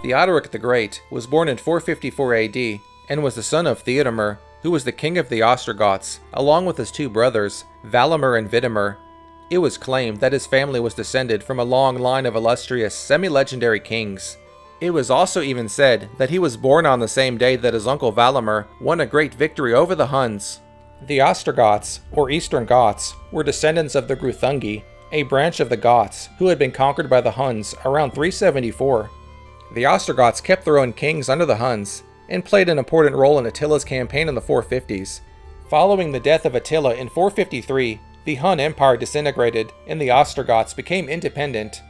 Theodoric the Great was born in 454 AD and was the son of Theodomir, who was the king of the Ostrogoths, along with his two brothers, Valimir and Vidomir. It was claimed that his family was descended from a long line of illustrious, semi-legendary kings. It was also even said that he was born on the same day that his uncle Valimir won a great victory over the Huns. The Ostrogoths, or Eastern Goths, were descendants of the Greuthungi, a branch of the Goths who had been conquered by the Huns around 374. The Ostrogoths kept their own kings under the Huns, and played an important role in Attila's campaign in the 450s. Following the death of Attila in 453, the Hun Empire disintegrated and the Ostrogoths became independent.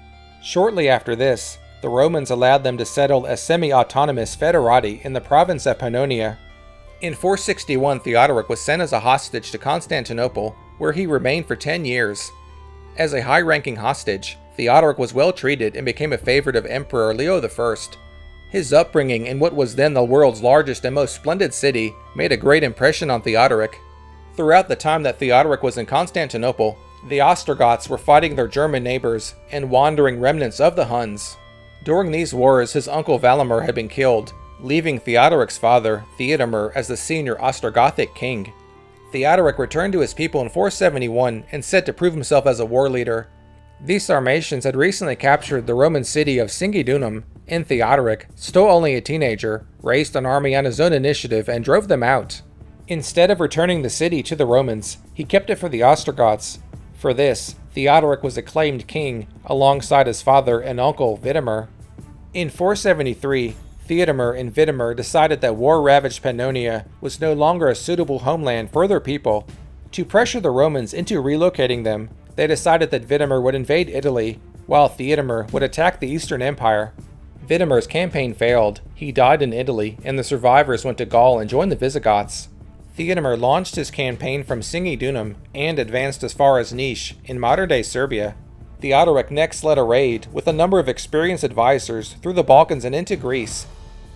Shortly after this, the Romans allowed them to settle as semi-autonomous foederati in the province of Pannonia. In 461, Theodoric was sent as a hostage to Constantinople, where he remained for 10 years. As a high-ranking hostage, Theodoric was well treated and became a favorite of Emperor Leo I. His upbringing in what was then the world's largest and most splendid city made a great impression on Theodoric. Throughout the time that Theodoric was in Constantinople, the Ostrogoths were fighting their German neighbors and wandering remnants of the Huns. During these wars, his uncle Valimir had been killed, leaving Theodoric's father, Theodomir, as the senior Ostrogothic king. Theodoric returned to his people in 471 and set to prove himself as a war leader. These Sarmatians had recently captured the Roman city of Singidunum, and Theodoric, still only a teenager, raised an army on his own initiative and drove them out. Instead of returning the city to the Romans, he kept it for the Ostrogoths. For this, Theodoric was acclaimed king alongside his father and uncle Vidomir. In 473, Theodomir and Vidomir decided that war-ravaged Pannonia was no longer a suitable homeland for their people. To pressure the Romans into relocating them, they decided that Vidomir would invade Italy, while Theodomir would attack the Eastern Empire. Vidomir's campaign failed, he died in Italy, and the survivors went to Gaul and joined the Visigoths. Theodomir launched his campaign from Singidunum and advanced as far as Niš in modern-day Serbia. Theodoric next led a raid with a number of experienced advisors through the Balkans and into Greece.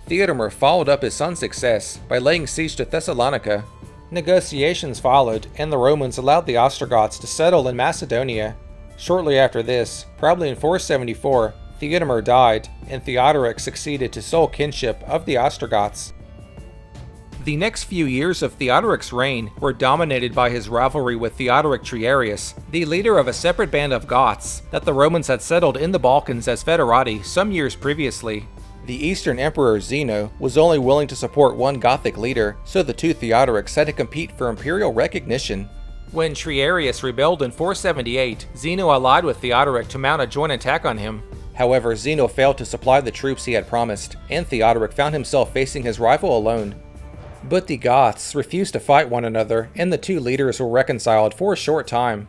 Theodomir followed up his son's success by laying siege to Thessalonica. Negotiations followed, and the Romans allowed the Ostrogoths to settle in Macedonia. Shortly after this, probably in 474, Theodomir died, and Theodoric succeeded to sole kinship of the Ostrogoths. The next few years of Theodoric's reign were dominated by his rivalry with Theodoric Triarius, the leader of a separate band of Goths that the Romans had settled in the Balkans as foederati some years previously. The Eastern Emperor Zeno was only willing to support one Gothic leader, so the two Theodorics had to compete for imperial recognition. When Triarius rebelled in 478, Zeno allied with Theodoric to mount a joint attack on him. However, Zeno failed to supply the troops he had promised, and Theodoric found himself facing his rival alone. But the Goths refused to fight one another, and the two leaders were reconciled for a short time.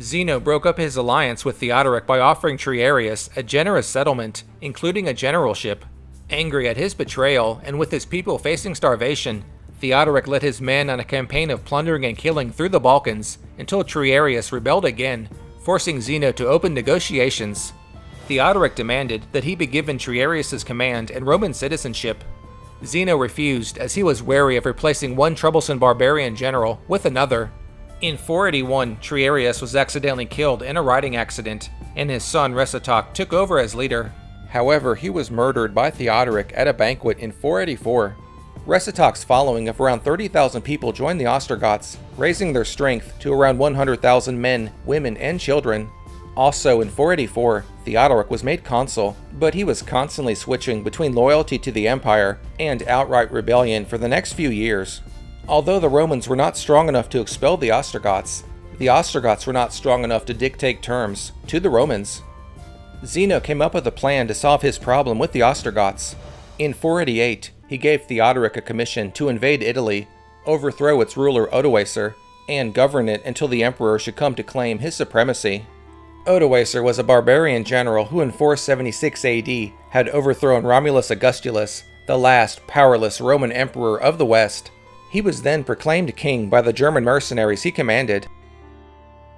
Zeno broke up his alliance with Theodoric by offering Triarius a generous settlement, including a generalship. Angry at his betrayal, and with his people facing starvation, Theodoric led his men on a campaign of plundering and killing through the Balkans, until Triarius rebelled again, forcing Zeno to open negotiations. Theodoric demanded that he be given Triarius' command and Roman citizenship. Zeno refused, as he was wary of replacing one troublesome barbarian general with another. In 481, Triarius was accidentally killed in a riding accident, and his son Recitac took over as leader. However, he was murdered by Theodoric at a banquet in 484. Recitac's following of around 30,000 people joined the Ostrogoths, raising their strength to around 100,000 men, women, and children. Also in 484, Theodoric was made consul, but he was constantly switching between loyalty to the empire and outright rebellion for the next few years. Although the Romans were not strong enough to expel the Ostrogoths were not strong enough to dictate terms to the Romans. Zeno came up with a plan to solve his problem with the Ostrogoths. In 488, he gave Theodoric a commission to invade Italy, overthrow its ruler Odoacer, and govern it until the emperor should come to claim his supremacy. Odoacer was a barbarian general who in 476 AD had overthrown Romulus Augustulus, the last powerless Roman emperor of the West. He was then proclaimed king by the German mercenaries he commanded.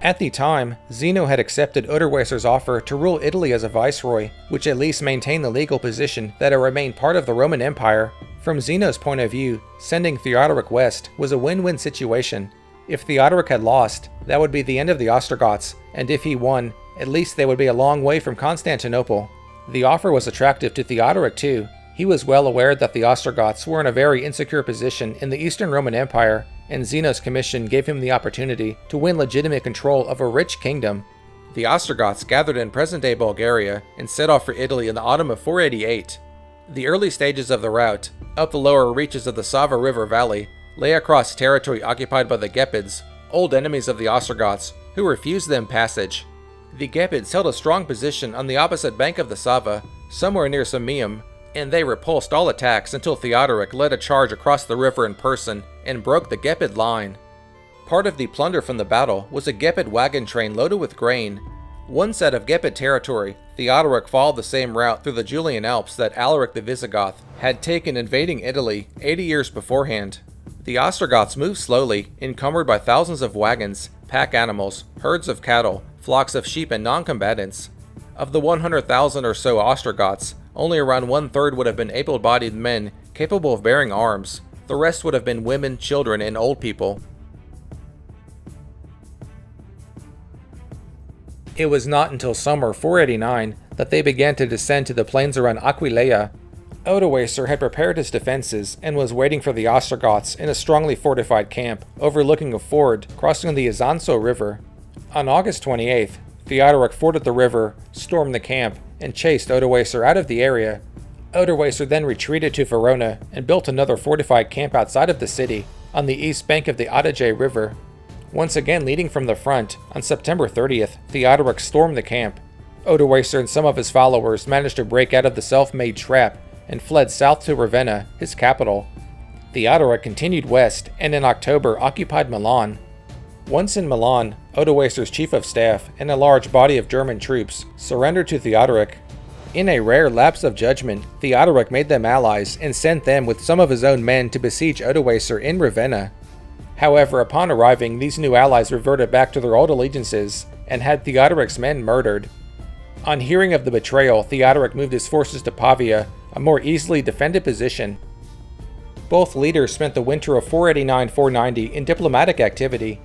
At the time, Zeno had accepted Odoacer's offer to rule Italy as a viceroy, which at least maintained the legal position that it remained part of the Roman Empire. From Zeno's point of view, sending Theodoric west was a win-win situation. If Theodoric had lost, that would be the end of the Ostrogoths, and if he won, at least they would be a long way from Constantinople. The offer was attractive to Theodoric too. He was well aware that the Ostrogoths were in a very insecure position in the Eastern Roman Empire, and Zeno's commission gave him the opportunity to win legitimate control of a rich kingdom. The Ostrogoths gathered in present-day Bulgaria and set off for Italy in the autumn of 488. The early stages of the route, up the lower reaches of the Sava River Valley, lay across territory occupied by the Gepids, old enemies of the Ostrogoths, who refused them passage. The Gepids held a strong position on the opposite bank of the Sava, somewhere near Samium, and they repulsed all attacks until Theodoric led a charge across the river in person and broke the Gepid line. Part of the plunder from the battle was a Gepid wagon train loaded with grain. One set of Gepid territory, Theodoric followed the same route through the Julian Alps that Alaric the Visigoth had taken invading Italy 80 years beforehand. The Ostrogoths moved slowly, encumbered by thousands of wagons, pack animals, herds of cattle, flocks of sheep, and non-combatants. Of the 100,000 or so Ostrogoths, only around one-third would have been able-bodied men capable of bearing arms. The rest would have been women, children, and old people. It was not until summer 489 that they began to descend to the plains around Aquileia. Odoacer had prepared his defenses and was waiting for the Ostrogoths in a strongly fortified camp overlooking a ford crossing the Isonzo River. On August 28th, Theodoric forded the river, stormed the camp, and chased Odoacer out of the area. Odoacer then retreated to Verona and built another fortified camp outside of the city, on the east bank of the Adige River. Once again leading from the front, on September 30th, Theodoric stormed the camp. Odoacer and some of his followers managed to break out of the self-made trap and fled south to Ravenna, his capital. Theodoric continued west and in October occupied Milan. Once in Milan, Odoacer's chief of staff and a large body of German troops surrendered to Theodoric. In a rare lapse of judgment, Theodoric made them allies and sent them with some of his own men to besiege Odoacer in Ravenna. However, upon arriving, these new allies reverted back to their old allegiances and had Theodoric's men murdered. On hearing of the betrayal, Theodoric moved his forces to Pavia, a more easily defended position. Both leaders spent the winter of 489-490 in diplomatic activity.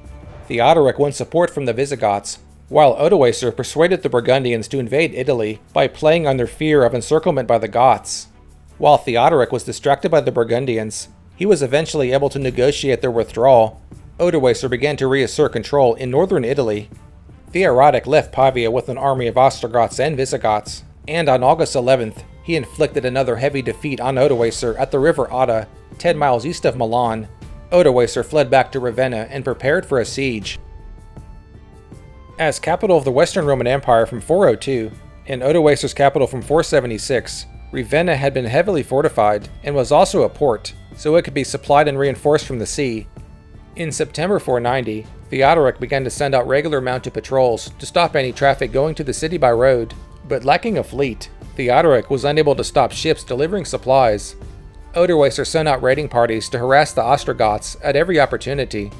Theodoric won support from the Visigoths, while Odoacer persuaded the Burgundians to invade Italy by playing on their fear of encirclement by the Goths. While Theodoric was distracted by the Burgundians, he was eventually able to negotiate their withdrawal. Odoacer began to reassert control in northern Italy. Theodoric left Pavia with an army of Ostrogoths and Visigoths, and on August 11th, he inflicted another heavy defeat on Odoacer at the river Adda, 10 miles east of Milan. Odoacer fled back to Ravenna and prepared for a siege. As capital of the Western Roman Empire from 402, and Odoacer's capital from 476, Ravenna had been heavily fortified and was also a port, so it could be supplied and reinforced from the sea. In September 490, Theodoric began to send out regular mounted patrols to stop any traffic going to the city by road, but lacking a fleet, Theodoric was unable to stop ships delivering supplies. Odoacer sent out raiding parties to harass the Ostrogoths at every opportunity.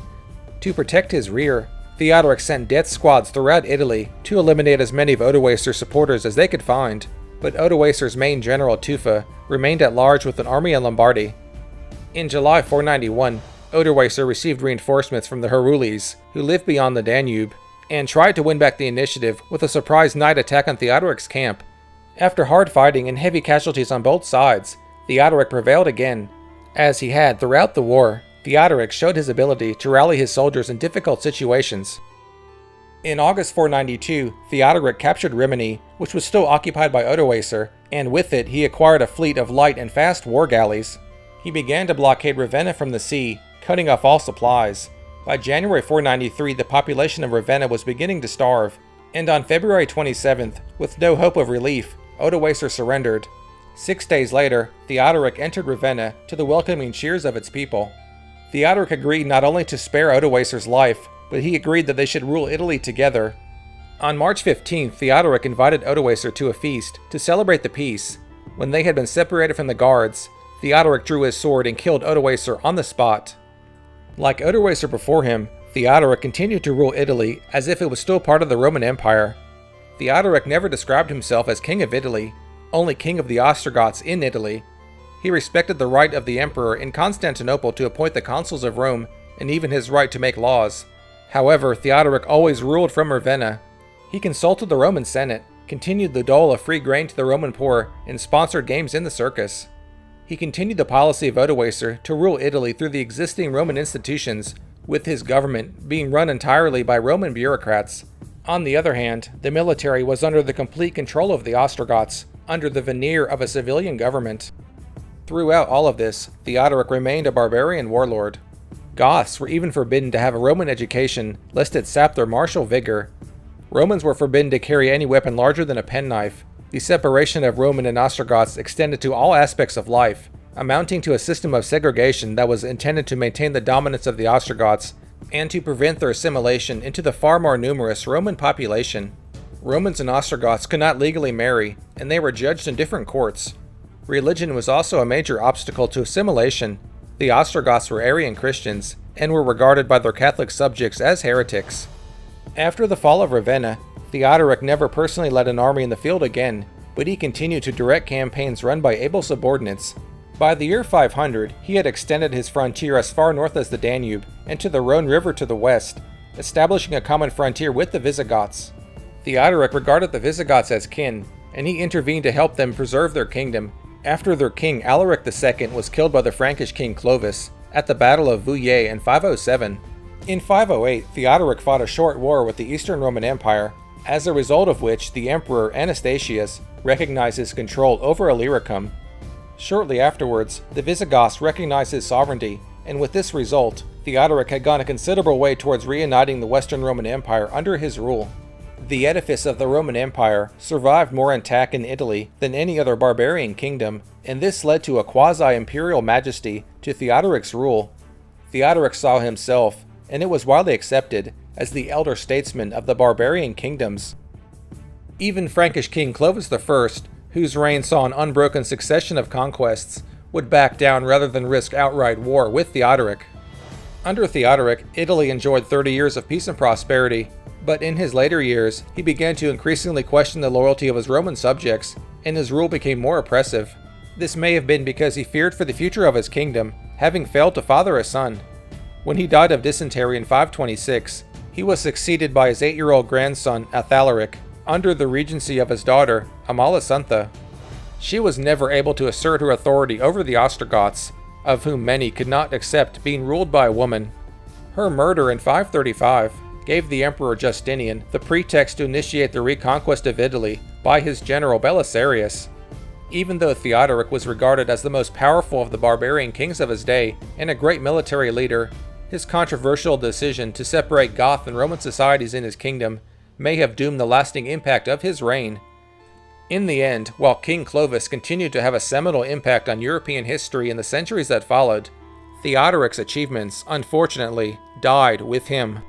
To protect his rear, Theodoric sent death squads throughout Italy to eliminate as many of Odoacer's supporters as they could find, but Odoacer's main general Tufa remained at large with an army in Lombardy. In July 491, Odoacer received reinforcements from the Herules, who lived beyond the Danube, and tried to win back the initiative with a surprise night attack on Theodoric's camp. After hard fighting and heavy casualties on both sides, Theodoric prevailed again. As he had throughout the war, Theodoric showed his ability to rally his soldiers in difficult situations. In August 492, Theodoric captured Rimini, which was still occupied by Odoacer, and with it he acquired a fleet of light and fast war galleys. He began to blockade Ravenna from the sea, cutting off all supplies. By January 493, the population of Ravenna was beginning to starve, and on February 27th, with no hope of relief, Odoacer surrendered. 6 days later, Theodoric entered Ravenna to the welcoming cheers of its people. Theodoric agreed not only to spare Odoacer's life, but he agreed that they should rule Italy together. On March 15th, Theodoric invited Odoacer to a feast to celebrate the peace. When they had been separated from the guards, Theodoric drew his sword and killed Odoacer on the spot. Like Odoacer before him, Theodoric continued to rule Italy as if it was still part of the Roman Empire. Theodoric never described himself as king of Italy, only king of the Ostrogoths in Italy. He respected the right of the emperor in Constantinople to appoint the consuls of Rome, and even his right to make laws. However, Theodoric always ruled from Ravenna. He consulted the Roman Senate, continued the dole of free grain to the Roman poor, and sponsored games in the circus. He continued the policy of Odoacer to rule Italy through the existing Roman institutions, with his government being run entirely by Roman bureaucrats. On the other hand, the military was under the complete control of the Ostrogoths, under the veneer of a civilian government. Throughout all of this, Theodoric remained a barbarian warlord. Goths were even forbidden to have a Roman education, lest it sap their martial vigor. Romans were forbidden to carry any weapon larger than a penknife. The separation of Roman and Ostrogoths extended to all aspects of life, amounting to a system of segregation that was intended to maintain the dominance of the Ostrogoths and to prevent their assimilation into the far more numerous Roman population. Romans and Ostrogoths could not legally marry, and they were judged in different courts. Religion was also a major obstacle to assimilation. The Ostrogoths were Arian Christians, and were regarded by their Catholic subjects as heretics. After the fall of Ravenna, Theodoric never personally led an army in the field again, but he continued to direct campaigns run by able subordinates. By the year 500, he had extended his frontier as far north as the Danube, and to the Rhone River to the west, establishing a common frontier with the Visigoths. Theodoric regarded the Visigoths as kin, and he intervened to help them preserve their kingdom, after their king Alaric II was killed by the Frankish king Clovis at the Battle of Vouillé in 507. In 508, Theodoric fought a short war with the Eastern Roman Empire, as a result of which the Emperor Anastasius recognized his control over Illyricum. Shortly afterwards, the Visigoths recognized his sovereignty, and with this result, Theodoric had gone a considerable way towards reuniting the Western Roman Empire under his rule. The edifice of the Roman Empire survived more intact in Italy than any other barbarian kingdom, and this led to a quasi-imperial majesty to Theodoric's rule. Theodoric saw himself, and it was widely accepted, as the elder statesman of the barbarian kingdoms. Even Frankish king Clovis I, whose reign saw an unbroken succession of conquests, would back down rather than risk outright war with Theodoric. Under Theodoric, Italy enjoyed 30 years of peace and prosperity, but in his later years, he began to increasingly question the loyalty of his Roman subjects, and his rule became more oppressive. This may have been because he feared for the future of his kingdom, having failed to father a son. When he died of dysentery in 526, he was succeeded by his 8-year-old grandson Athalaric, under the regency of his daughter, Amalasuntha. She was never able to assert her authority over the Ostrogoths, of whom many could not accept being ruled by a woman. Her murder in 535 gave the Emperor Justinian the pretext to initiate the reconquest of Italy by his general Belisarius. Even though Theodoric was regarded as the most powerful of the barbarian kings of his day and a great military leader, his controversial decision to separate Goth and Roman societies in his kingdom may have doomed the lasting impact of his reign. In the end, while King Clovis continued to have a seminal impact on European history in the centuries that followed, Theodoric's achievements, unfortunately, died with him.